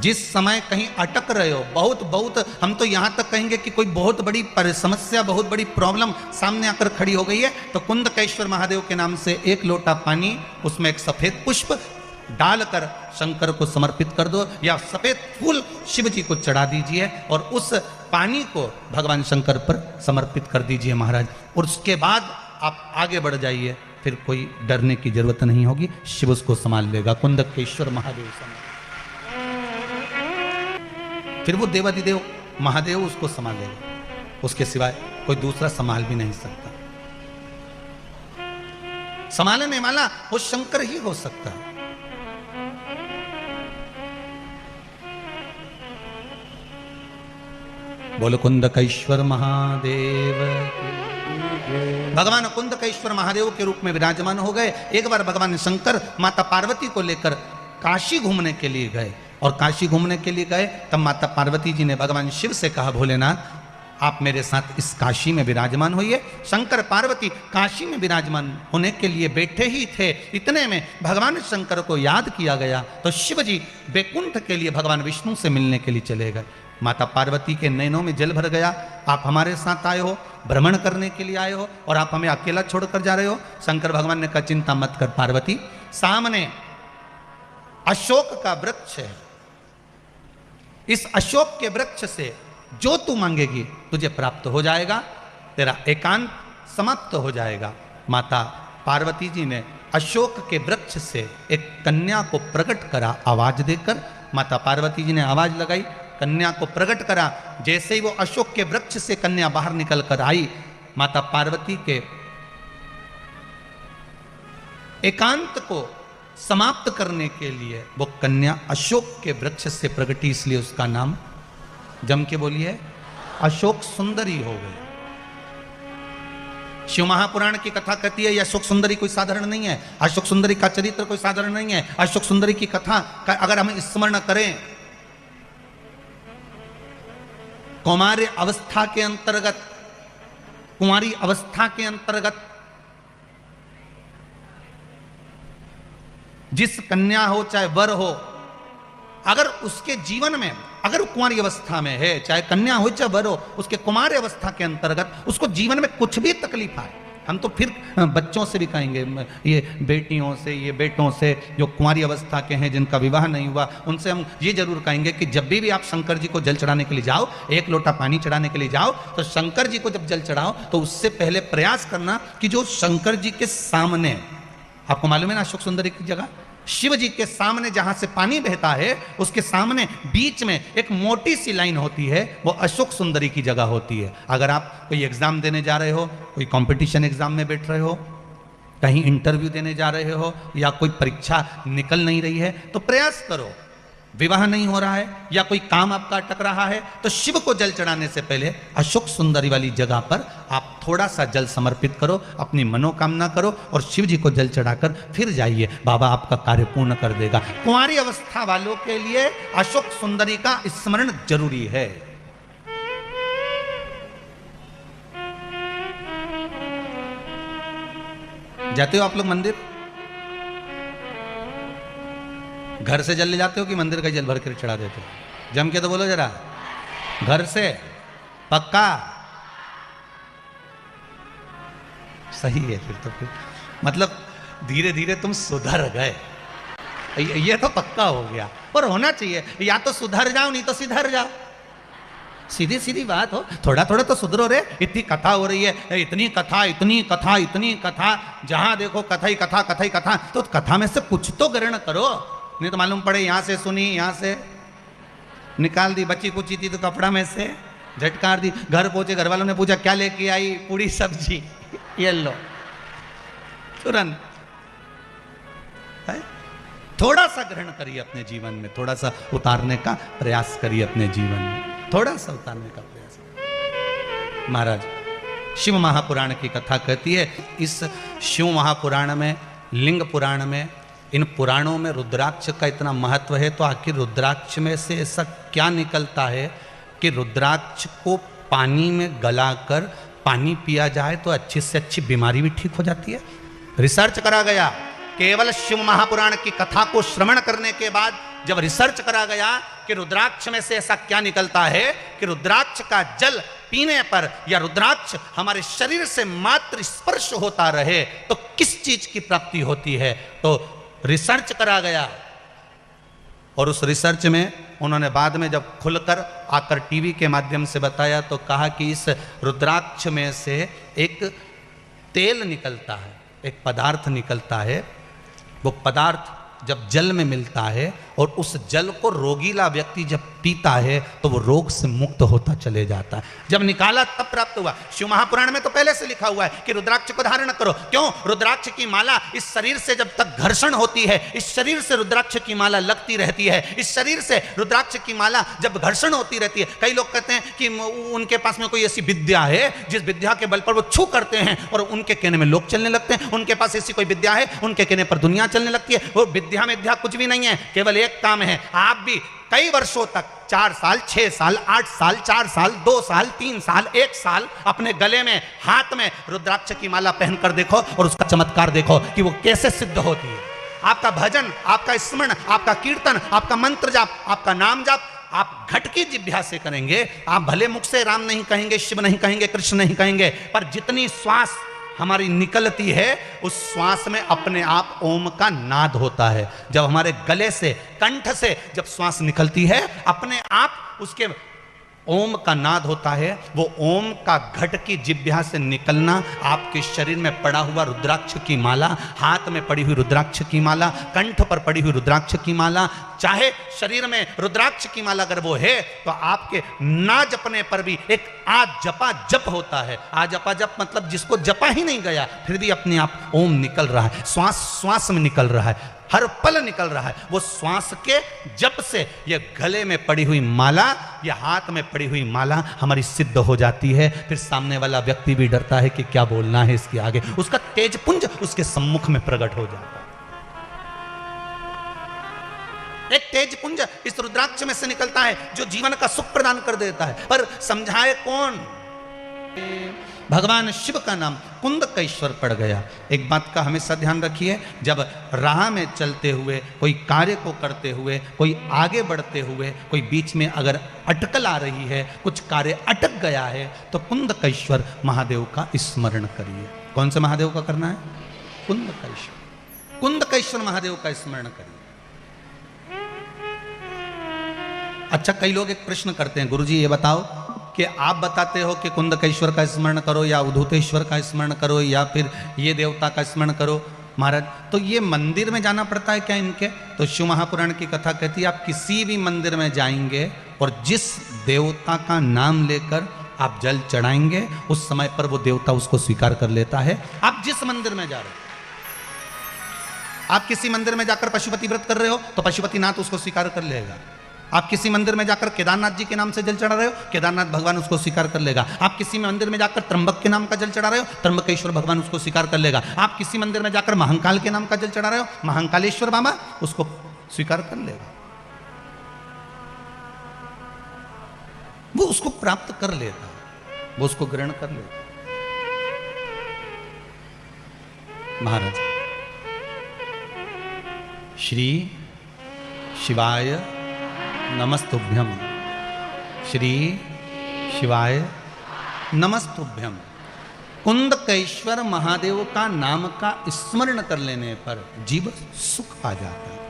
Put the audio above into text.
जिस समय कहीं अटक रहे हो, बहुत हम तो यहां तक कहेंगे कि कोई बहुत बड़ी समस्या, बहुत बड़ी प्रॉब्लम सामने आकर खड़ी हो गई है, तो कुंदकेश्वर महादेव के नाम से एक लोटा पानी, उसमें एक सफेद पुष्प डालकर शंकर को समर्पित कर दो, या सफेद फूल शिव जी को चढ़ा दीजिए और उस पानी को भगवान शंकर पर समर्पित कर दीजिए महाराज। और उसके बाद आप आगे बढ़ जाइए, फिर कोई डरने की जरूरत नहीं होगी, शिव उसको संभाल लेगा। कुंदकेश्वर महादेव संभाल, फिर वो देवाधिदेव महादेव उसको संभालेगा, उसके सिवाय कोई दूसरा संभाल भी नहीं सकता। संभालने वाला वो शंकर ही हो सकता है। बोलो कुंदकेश्वर महादेव। भगवान कुंदकेश्वर महादेव के रूप में विराजमान हो गए। एक बार भगवान शंकर माता पार्वती को लेकर काशी घूमने के लिए गए, और काशी घूमने के लिए गए तब माता पार्वती जी ने भगवान शिव से कहा, भोलेनाथ आप मेरे साथ इस काशी में विराजमान होइए। शंकर पार्वती काशी में विराजमान होने के लिए बैठे ही थे, इतने में भगवान शंकर को याद किया गया, तो शिव जी बैकुंठ के लिए भगवान विष्णु से मिलने के लिए चले गए। माता पार्वती के नैनों में जल भर गया, आप हमारे साथ आए हो, भ्रमण करने के लिए आए हो, और आप हमें अकेला छोड़कर जा रहे हो। शंकर भगवान ने कहा, चिंता मत कर पार्वती, सामने अशोक का वृक्ष है, इस अशोक के वृक्ष से जो तू मांगेगी तुझे प्राप्त हो जाएगा, तेरा एकांत समाप्त हो जाएगा। माता पार्वती जी ने अशोक के वृक्ष से एक कन्या को प्रकट करा, आवाज देकर माता पार्वती जी ने आवाज लगाई, कन्या को प्रकट करा। जैसे ही वो अशोक के वृक्ष से कन्या बाहर निकल कर आई, माता पार्वती के एकांत को समाप्त करने के लिए वो कन्या अशोक के वृक्ष से प्रकटी, इसलिए उसका नाम जम के बोलिए अशोक सुंदरी हो गई। शिव महापुराण की कथा कहती है, यह अशोक सुंदरी कोई साधारण नहीं है, अशोक सुंदरी का चरित्र कोई साधारण नहीं है। अशोक सुंदरी की कथा का अगर हम स्मरण करें, कुमारी अवस्था के अंतर्गत जिस कन्या हो चाहे वर हो, अगर उसके जीवन में, अगर कुमारी अवस्था में है, चाहे कन्या हो चाहे वर हो, उसके कुमारी अवस्था के अंतर्गत उसको जीवन में कुछ भी तकलीफ आए, हम तो फिर बच्चों से भी कहेंगे, ये बेटियों से, ये बेटों से जो कुमारी अवस्था के हैं, जिनका विवाह नहीं हुआ, उनसे हम ये जरूर कहेंगे कि जब भी आप शंकर जी को जल चढ़ाने के लिए जाओ, एक लोटा पानी चढ़ाने के लिए जाओ, तो शंकर जी को जब जल चढ़ाओ तो उससे पहले प्रयास करना कि जो शंकर जी के सामने, आपको मालूम है ना अशोक सुंदरी की जगह, शिव जी के सामने जहां से पानी बहता है, उसके सामने बीच में एक मोटी सी लाइन होती है, वो अशोक सुंदरी की जगह होती है। अगर आप कोई एग्जाम देने जा रहे हो, कोई कंपटीशन एग्जाम में बैठ रहे हो, कहीं इंटरव्यू देने जा रहे हो, या कोई परीक्षा निकल नहीं रही है, तो प्रयास करो, विवाह नहीं हो रहा है या कोई काम आपका अटक रहा है, तो शिव को जल चढ़ाने से पहले अशोक सुंदरी वाली जगह पर आप थोड़ा सा जल समर्पित करो, अपनी मनोकामना करो और शिव जी को जल चढ़ाकर फिर जाइए, बाबा आपका कार्य पूर्ण कर देगा। कुंवारी अवस्था वालों के लिए अशोक सुंदरी का स्मरण जरूरी है। जाते हो आप लोग मंदिर? घर से जल ले जाते हो कि मंदिर का जल भर कर चढ़ा देते हो? जम के तो बोलो जरा, घर से पक्का? सही है फिर तो, फिर मतलब धीरे धीरे तुम सुधर गए, ये तो पक्का हो गया। और होना चाहिए, या तो सुधर जाओ नहीं तो सिधर जाओ, सीधी सीधी बात हो, थोड़ा थोड़ा तो सुधरो रे। इतनी कथा हो रही है, इतनी कथा इतनी कथा इतनी कथा, जहां देखो कथा ही कथा, कथा ही कथा, तो कथा में से कुछ तो ग्रहण करो, नहीं तो मालूम पड़े यहां से सुनी, यहां से निकाल दी, बच्ची कुची थी तो कपड़ा में से झटकार दी, घर पहुंचे घर वालों ने पूछा क्या लेके आई, पूरी सब्जी, ये लो तुरंत। थोड़ा सा ग्रहण करिए अपने जीवन में, थोड़ा सा उतारने का प्रयास करिए अपने जीवन में, थोड़ा सा उतारने का प्रयास। महाराज शिव महापुराण की कथा कहती है, इस शिव महापुराण में, लिंग पुराण में, इन पुराणों में रुद्राक्ष का इतना महत्व है, तो आखिर रुद्राक्ष में से ऐसा क्या निकलता है कि रुद्राक्ष को पानी में गलाकर पानी पिया जाए तो अच्छी से अच्छी बीमारी भी ठीक हो जाती है। रिसर्च करा गया, केवल शिव महापुराण की कथा को श्रवण करने के बाद जब रिसर्च करा गया कि रुद्राक्ष में से ऐसा क्या निकलता है कि रुद्राक्ष का जल पीने पर या रुद्राक्ष हमारे शरीर से मात्र स्पर्श होता रहे तो किस चीज की प्राप्ति होती है। तो रिसर्च करा गया और उस रिसर्च में उन्होंने बाद में जब खुलकर आकर टीवी के माध्यम से बताया तो कहा कि इस रुद्राक्ष में से एक तेल निकलता है, एक पदार्थ निकलता है। वो पदार्थ जब जल में मिलता है और उस जल को रोगीला व्यक्ति जब पीता है तो वो रोग से मुक्त होता चले जाता है। जब निकाला तब प्राप्त हुआ। शिव महापुराण में तो पहले से लिखा हुआ है कि रुद्राक्ष को धारण करो। क्यों? रुद्राक्ष की माला इस शरीर से जब तक घर्षण होती है, इस शरीर से रुद्राक्ष की माला लगती रहती है, इस शरीर से रुद्राक्ष की माला जब घर्षण होती रहती है। कई लोग कहते हैं कि उनके पास में कोई ऐसी विद्या है जिस विद्या के बल पर वो छू करते हैं और उनके कहने में लोग चलने लगते हैं। उनके पास ऐसी कोई विद्या है, उनके कहने पर दुनिया चलने लगती है। वो विद्या में विद्या कुछ भी नहीं है, केवल एक काम है। आप भी कई वर्षों तक 4 साल, 6 साल, 8 साल, 4 साल, 2 साल, 3 साल, 1 साल अपने गले में, हाथ में रुद्राक्ष की माला पहनकर देखो और उसका चमत्कार देखो कि वो कैसे सिद्ध होती है। आपका भजन, आपका स्मरण, आपका कीर्तन, आपका मंत्र जाप, आपका नाम जाप आप घट की जिह्वा से करेंगे। आप भले मुख से राम नहीं कहेंगे, शिव नहीं कहेंगे, कृष्ण नहीं कहेंगे, पर जितनी श्वास हमारी निकलती है उस श्वास में अपने आप ओम का नाद होता है। जब हमारे गले से, कंठ से जब श्वास निकलती है अपने आप उसके ओम का नाद होता है। वो ओम का घट की जिह्वा से निकलना, आपके शरीर में पड़ा हुआ रुद्राक्ष की माला, हाथ में पड़ी हुई रुद्राक्ष की माला, कंठ पर पड़ी हुई रुद्राक्ष की माला, चाहे शरीर में रुद्राक्ष की माला अगर वो है तो आपके ना जपने पर भी एक आ जपा जप होता है। आ जपा जप मतलब जिसको जपा ही नहीं गया फिर भी अपने आप ओम निकल रहा है, श्वास श्वास में निकल रहा है, हर पल निकल रहा है। वो श्वास के जप से ये गले में पड़ी हुई माला या हाथ में पड़ी हुई माला हमारी सिद्ध हो जाती है। फिर सामने वाला व्यक्ति भी डरता है कि क्या बोलना है इसके आगे, उसका तेजपुंज उसके सम्मुख में प्रकट हो जाता है। एक तेजपुंज इस रुद्राक्ष में से निकलता है जो जीवन का सुख प्रदान कर देता है। पर समझाए कौन? भगवान शिव का नाम कुंदकेश्वर पड़ गया। एक बात का हमेशा ध्यान रखिए, जब राह में चलते हुए, कोई कार्य को करते हुए, कोई आगे बढ़ते हुए, कोई बीच में अगर अटकल आ रही है, कुछ कार्य अटक गया है तो कुंदकेश्वर महादेव का स्मरण करिए। कौन से महादेव का करना है? कुंदकेश्वर। कुंदकेश्वर महादेव का स्मरण करिए। अच्छा, कई लोग एक प्रश्न करते हैं, गुरुजी ये बताओ कि आप बताते हो कि कुंदकेश्वर का स्मरण करो या उद्धूतेश्वर का स्मरण करो या फिर ये देवता का स्मरण करो महाराज, तो ये मंदिर में जाना पड़ता है क्या इनके? तो शिव महापुराण की कथा कहती है आप किसी भी मंदिर में जाएंगे और जिस देवता का नाम लेकर आप जल चढ़ाएंगे उस समय पर वो देवता उसको स्वीकार कर लेता है। आप जिस मंदिर में जा रहे हो, आप किसी मंदिर में जाकर पशुपति व्रत कर रहे हो तो पशुपतिनाथ उसको स्वीकार कर लेगा। आप किसी मंदिर में जाकर केदारनाथ जी के नाम से जल चढ़ा रहे हो, केदारनाथ भगवान उसको स्वीकार कर लेगा। आप किसी मंदिर में जाकर त्र्यंबक के नाम का जल चढ़ा रहे हो, त्र्यंबकेश्वर भगवान उसको स्वीकार कर लेगा। आप किसी मंदिर में जाकर महाकाल के नाम का जल चढ़ा रहे हो, महाकालेश्वर बाबा उसको स्वीकार कर लेगा। वो उसको प्राप्त कर लेता है, वो उसको ग्रहण कर लेता है। महाराज श्री शिवाय नमस्तुभ्यम, श्री शिवाय नमस्तुभ्यम। कुंदकेश्वर महादेव का नाम का स्मरण कर लेने पर जीव सुख आ जाता है।